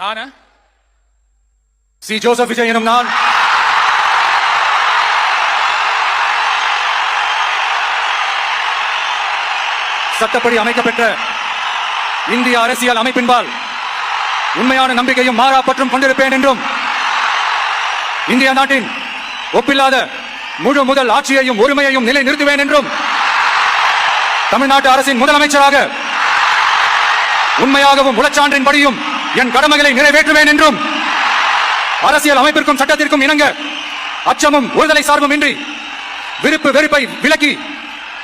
ஆன C Joseph Vijay எனும் நான் சட்டப்படி அமைக்கப்பெற்ற இந்திய அரசியல் அமைப்பின்பால் உண்மையான நம்பிக்கையும் மாறா பற்றும் கொண்டிருப்பேன் என்றும் இந்திய நாட்டின் ஒப்பில்லாத முழு முதல் ஆட்சியையும் ஒருமையையும் நிலை நிறுத்துவேன் என்றும் தமிழ்நாட்டு அரசின் முதலமைச்சராக உண்மையாகவும் உளச்சான்றின்படியும் என் கடமைகளை நிறைவேற்றுவேன் என்றும் அரசியல் அமைப்பிற்கும் சட்டத்திற்கும் இணங்க அச்சமும் ஒருதலை சார்பும் இன்றி விருப்பு வெறுப்பை விலக்கி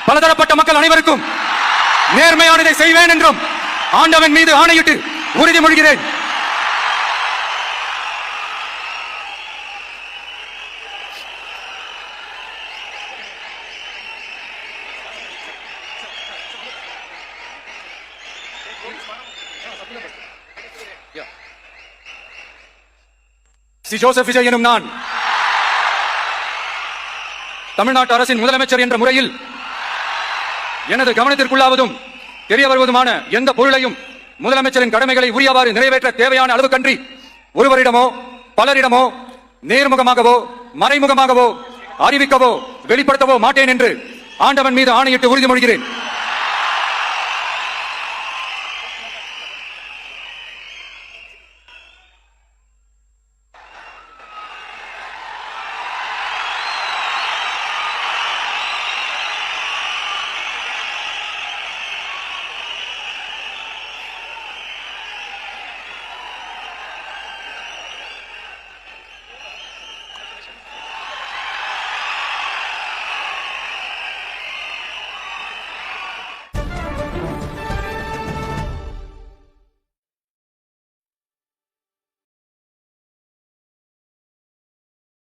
பலதரப்பட்ட மக்கள் அனைவருக்கும் நேர்மையானதை செய்வேன் என்றும் ஆண்டவன் மீது ஆணையிட்டு உறுதிமொழிகிறேன். சி ஜோசப் விஜய் எனும் நான் தமிழ்நாட்டு அரசின் முதலமைச்சர் என்ற முறையில் எனது கவனத்திற்குள்ளாவதும் தெரிய வருவதுமான எந்த பொருளையும் முதலமைச்சரின் கடமைகளை உரியவாறு நிறைவேற்ற தேவையான அளவுக்கன்றி ஒருவரிடமோ பலரிடமோ நேர்முகமாகவோ மறைமுகமாகவோ அறிவிக்கவோ வெளிப்படுத்தவோ மாட்டேன் என்று ஆண்டவன் மீது ஆணையிட்டு உறுதிமொழிகிறேன்.